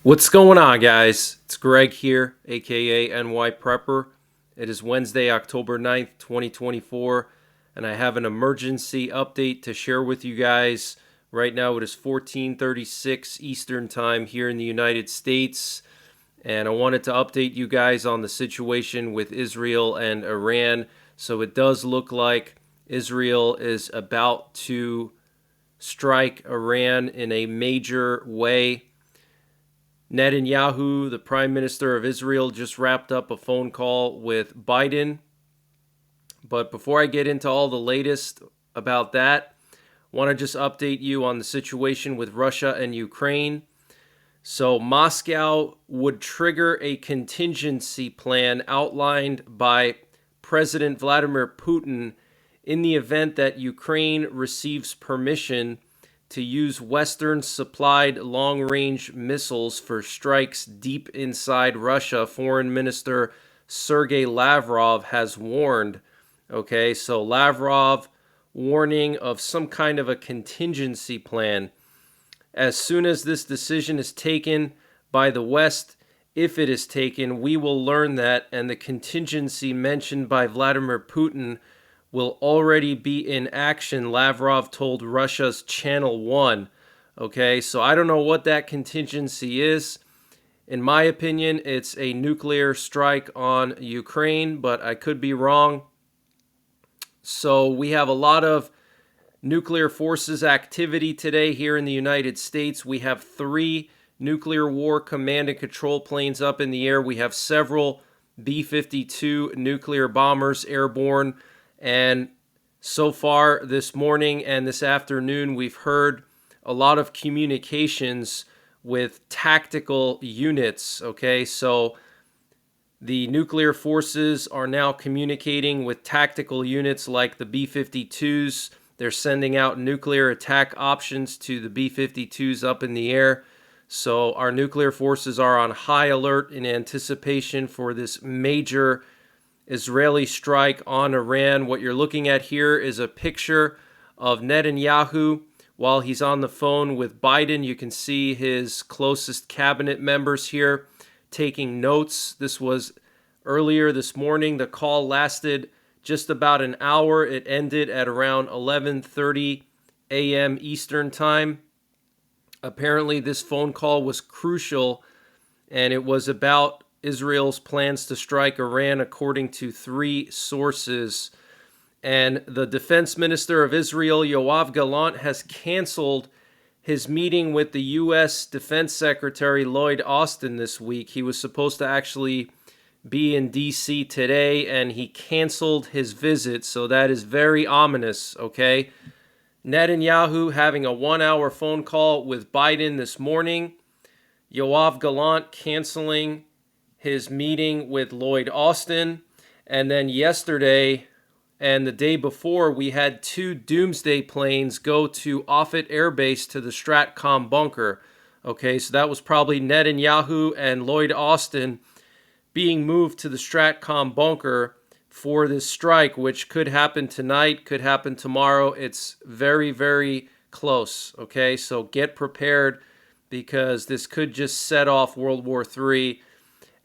What's going on, guys? It's Greg here, aka NYPrepper. It is Wednesday, October 9th, 2024, and I have an emergency update to share with you guys. Right now it is 14:36 Eastern Time here in the United States, and I wanted to update you guys on the situation with Israel and Iran. So it does look like Israel is about to strike Iran in a major way. Netanyahu, the Prime Minister of Israel, just wrapped up a phone call with Biden. But before I get into all the latest about that, I want to just update you on the situation with Russia and Ukraine. So Moscow would trigger a contingency plan outlined by President Vladimir Putin in the event that Ukraine receives permission to use Western-supplied long-range missiles for strikes deep inside Russia. Foreign Minister Sergei Lavrov has warned. Okay, so Lavrov warning of some kind of a contingency plan. As soon as this decision is taken by the West, if it is taken, we will learn that, and the contingency mentioned by Vladimir Putin will already be in action, Lavrov told Russia's Channel 1. Okay, so I don't know what that contingency is. In my opinion, it's a nuclear strike on Ukraine, but I could be wrong. So we have a lot of nuclear forces activity today here in the United States. We have 3 nuclear war command and control planes up in the air. We have several B-52 nuclear bombers airborne. And so far this morning and this afternoon, we've heard a lot of communications with tactical units. Okay, so the nuclear forces are now communicating with tactical units like the B-52s. They're sending out nuclear attack options to the B-52s up in the air. So our nuclear forces are on high alert in anticipation for this major Israeli strike on Iran. What you're looking at here is a picture of Netanyahu while he's on the phone with Biden. You can see his closest cabinet members here taking notes. This was earlier this morning. The call lasted just about an hour. It ended at around 11:30 a.m. Eastern Time. Apparently, this phone call was crucial, and it was about Israel's plans to strike Iran, according to 3 sources. And the defense minister of Israel, Yoav Gallant, has canceled his meeting with the U.S. Defense Secretary Lloyd Austin this week. He was supposed to actually be in D.C. today, and he canceled his visit, so that is very ominous, okay? Netanyahu having a 1-hour phone call with Biden this morning. Yoav Gallant canceling his meeting with Lloyd Austin. And then yesterday and the day before, we had 2 doomsday planes go to Offutt Air Base to the Stratcom bunker. Okay, so that was probably Netanyahu and Lloyd Austin being moved to the Stratcom bunker for this strike, which could happen tonight, could happen tomorrow. It's very, very close. Okay, so get prepared because this could just set off World War III.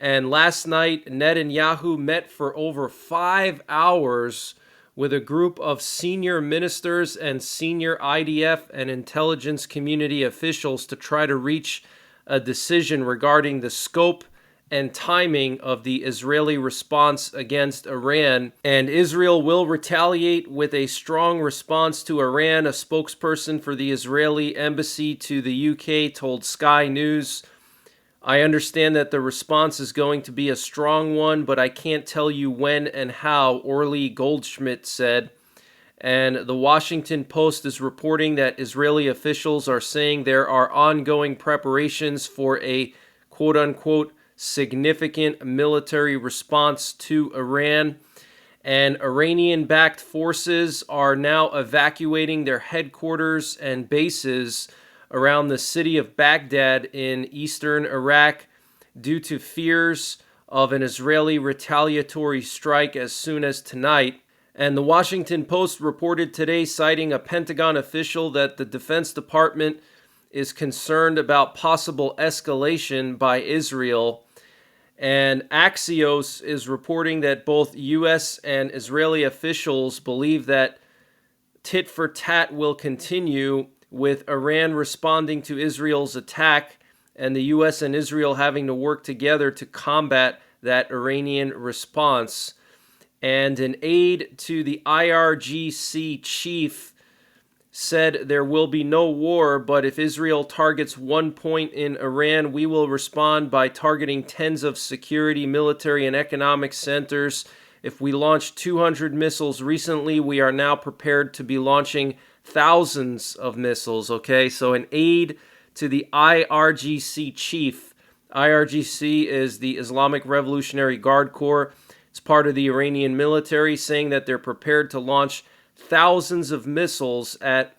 And last night, Netanyahu met for over 5 hours with a group of senior ministers and senior IDF and intelligence community officials to try to reach a decision regarding the scope and timing of the Israeli response against Iran. And Israel will retaliate with a strong response to Iran. A spokesperson for the Israeli embassy to the UK told Sky News, "I understand that the response is going to be a strong one, but I can't tell you when and how," Orly Goldschmidt said. And the Washington Post is reporting that Israeli officials are saying there are ongoing preparations for a quote-unquote significant military response to Iran. And Iranian-backed forces are now evacuating their headquarters and bases around the city of Baghdad in eastern Iraq due to fears of an Israeli retaliatory strike as soon as tonight. And the Washington Post reported today, citing a Pentagon official, that the Defense Department is concerned about possible escalation by Israel. And Axios is reporting that both U.S. and Israeli officials believe that tit for tat will continue, with Iran responding to Israel's attack and the U.S. and Israel having to work together to combat that Iranian response. And an aide to the IRGC chief said there will be no war, but if Israel targets one point in Iran, we will respond by targeting tens of security, military, and economic centers. If we launched 200 missiles recently, we are now prepared to be launching thousands of missiles, okay? So an aide to the IRGC chief. IRGC is the Islamic Revolutionary Guard Corps. It's part of the Iranian military, saying that they're prepared to launch thousands of missiles at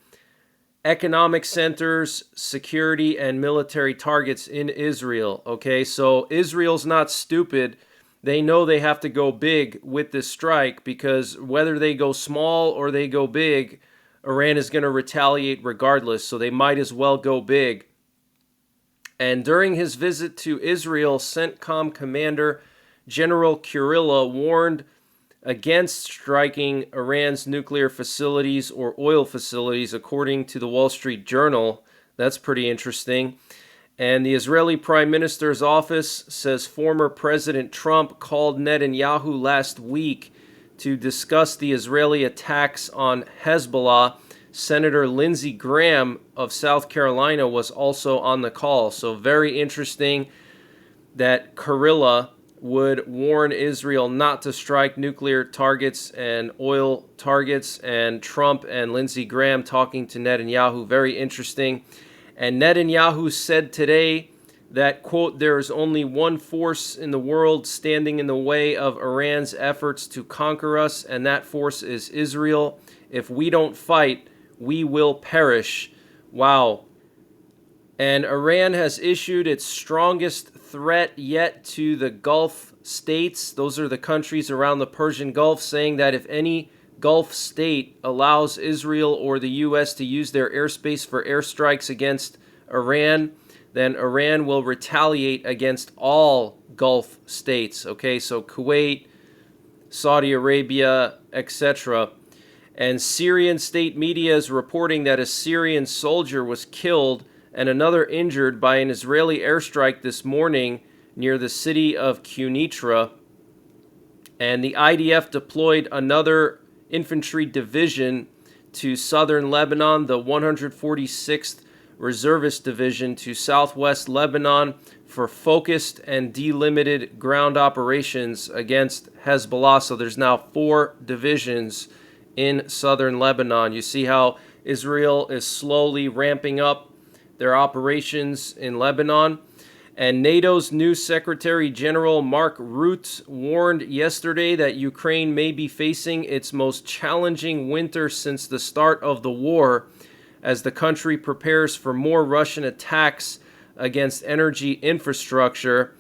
economic centers, security, and military targets in Israel. Okay, so Israel's not stupid. They know they have to go big with this strike, because whether they go small or they go big, Iran is going to retaliate regardless, so they might as well go big. And during his visit to Israel, CENTCOM Commander General Kurilla warned against striking Iran's nuclear facilities or oil facilities, according to the Wall Street Journal. That's pretty interesting. And the Israeli Prime Minister's office says former President Trump called Netanyahu last week to discuss the Israeli attacks on Hezbollah. Senator Lindsey Graham of South Carolina was also on the call. So very interesting that Kurilla would warn Israel not to strike nuclear targets and oil targets, and Trump and Lindsey Graham talking to Netanyahu. Very interesting. And Netanyahu said today that, quote, there is only one force in the world standing in the way of Iran's efforts to conquer us, and that force is Israel. If we don't fight, we will perish. Wow. And Iran has issued its strongest threat yet to the Gulf states. Those are the countries around the Persian Gulf, saying that if any Gulf state allows Israel or the U.S. to use their airspace for airstrikes against Iran, then Iran will retaliate against all Gulf states. Okay, so Kuwait, Saudi Arabia, etc. And Syrian state media is reporting that a Syrian soldier was killed and another injured by an Israeli airstrike this morning near the city of Quneitra. And the IDF deployed another infantry division to southern Lebanon, the 146th Reservist Division to southwest Lebanon, for focused and delimited ground operations against Hezbollah. So there's now 4 divisions in southern Lebanon. You see how Israel is slowly ramping up their operations in Lebanon. And NATO's new Secretary General Mark Rutte warned yesterday that Ukraine may be facing its most challenging winter since the start of the war, as the country prepares for more Russian attacks against energy infrastructure.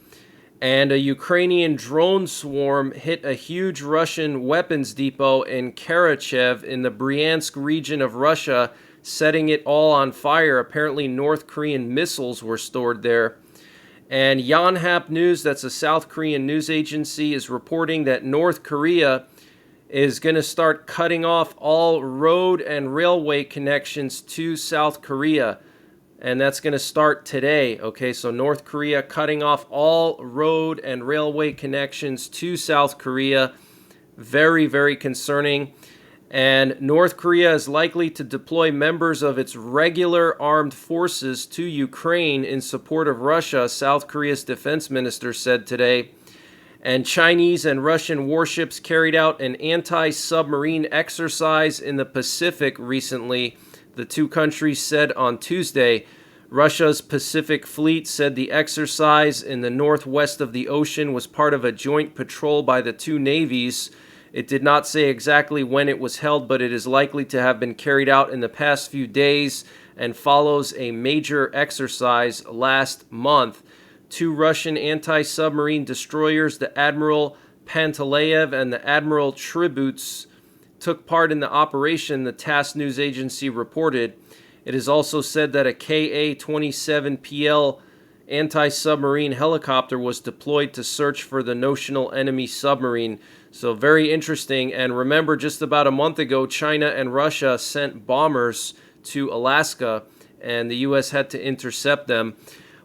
And a Ukrainian drone swarm hit a huge Russian weapons depot in Karachev in the Bryansk region of Russia, setting it all on fire. Apparently North Korean missiles were stored there. And Yonhap News, that's a South Korean news agency, is reporting that North Korea is going to start cutting off all road and railway connections to South Korea. And that's going to start today. Okay, so North Korea cutting off all road and railway connections to South Korea. Very, very concerning. And North Korea is likely to deploy members of its regular armed forces to Ukraine in support of Russia, South Korea's defense minister said today. And Chinese and Russian warships carried out an anti-submarine exercise in the Pacific recently, the two countries said on Tuesday. Russia's Pacific Fleet said the exercise in the northwest of the ocean was part of a joint patrol by the two navies. It did not say exactly when it was held, but it is likely to have been carried out in the past few days and follows a major exercise last month. 2 Russian anti-submarine destroyers, the Admiral Panteleev and the Admiral Tributs, took part in the operation, the TASS news agency reported. It is also said that a Ka-27PL anti-submarine helicopter was deployed to search for the notional enemy submarine. So very interesting. And remember, just about a month ago, China and Russia sent bombers to Alaska, and the U.S. had to intercept them.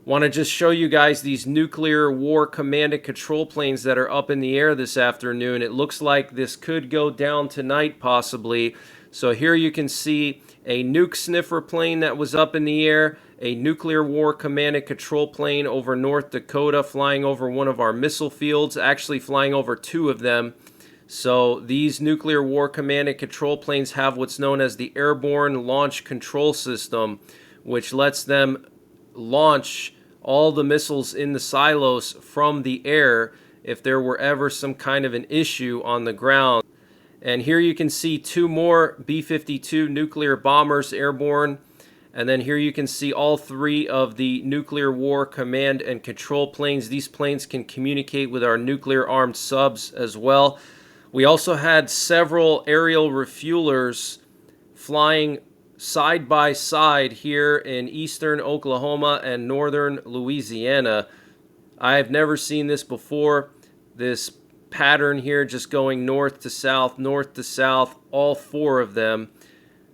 Want to just show you guys these nuclear war command and control planes that are up in the air this afternoon. It looks like this could go down tonight, possibly. So here you can see a nuke sniffer plane that was up in the air, a nuclear war command and control plane over North Dakota flying over one of our missile fields, actually flying over two of them. So these nuclear war command and control planes have what's known as the Airborne Launch Control System, which lets them launch all the missiles in the silos from the air if there were ever some kind of an issue on the ground. And here you can see two more B-52 nuclear bombers airborne. And then here you can see all three of the nuclear war command and control planes. These planes can communicate with our nuclear armed subs as well. We also had several aerial refuelers flying side by side here in eastern Oklahoma and northern Louisiana. I have never seen this before. This pattern here just going north to south, all four of them.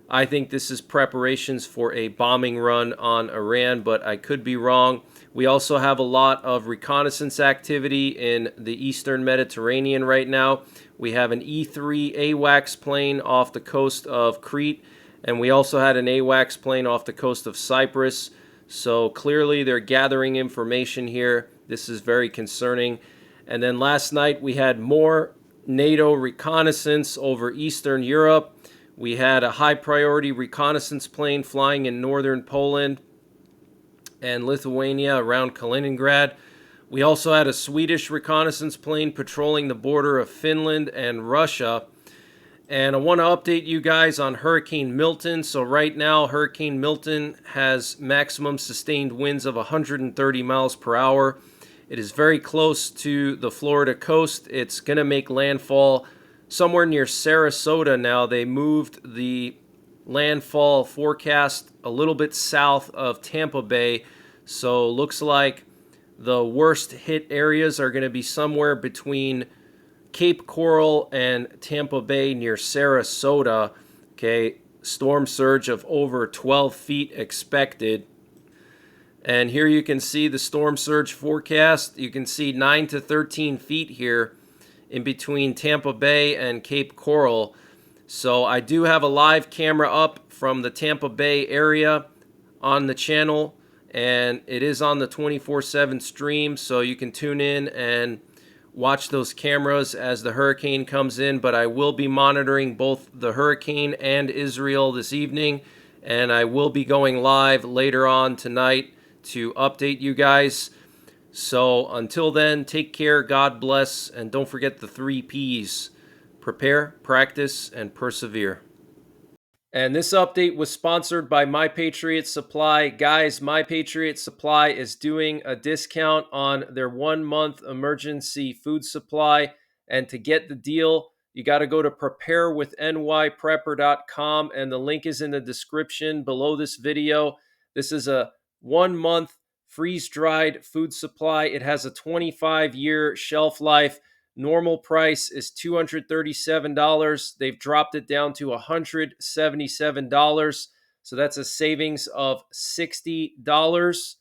I think this is preparations for a bombing run on Iran, but I could be wrong. We also have a lot of reconnaissance activity in the eastern Mediterranean right now. We have an E-3 AWACS plane off the coast of Crete, and we also had an AWACS plane off the coast of Cyprus. So clearly they're gathering information here. This is very concerning. And then last night we had more NATO reconnaissance over Eastern Europe. We had a high priority reconnaissance plane flying in northern Poland and Lithuania around Kaliningrad. We also had a Swedish reconnaissance plane patrolling the border of Finland and Russia. And I want to update you guys on Hurricane Milton. So right now, Hurricane Milton has maximum sustained winds of 130 miles per hour. It is very close to the Florida coast. It's going to make landfall somewhere near Sarasota now. They moved the landfall forecast a little bit south of Tampa Bay. So looks like the worst hit areas are going to be somewhere between Cape Coral and Tampa Bay near Sarasota. Okay, storm surge of over 12 feet expected. And here you can see the storm surge forecast. You can see 9 to 13 feet here in between Tampa Bay and Cape Coral. So I do have a live camera up from the Tampa Bay area on the channel, and it is on the 24/7 stream, so you can tune in and watch those cameras as the hurricane comes in. But I will be monitoring both the hurricane and Israel this evening, and I will be going live later on tonight to update you guys. So until then, take care, God bless, and don't forget the 3 P's: prepare, practice, and persevere. And this update was sponsored by My Patriot Supply. Guys, My Patriot Supply is doing a discount on their 1-month emergency food supply. And to get the deal, you got to go to preparewithnyprepper.com, and the link is in the description below this video. This is a 1-month freeze-dried food supply. It has a 25-year shelf life. Normal price is $237. They've dropped it down to $177. So that's a savings of $60.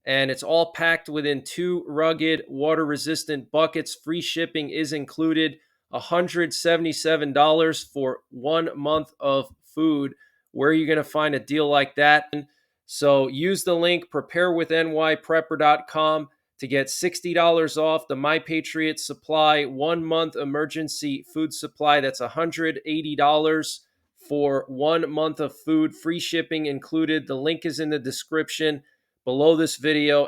And it's all packed within 2 rugged, water-resistant buckets. Free shipping is included. $177 for 1 month of food. Where are you going to find a deal like that? So use the link preparewithnyprepper.com to get $60 off the My Patriot Supply 1-month emergency food supply. That's $180 for 1 month of food. Free shipping included. The link is in the description below this video.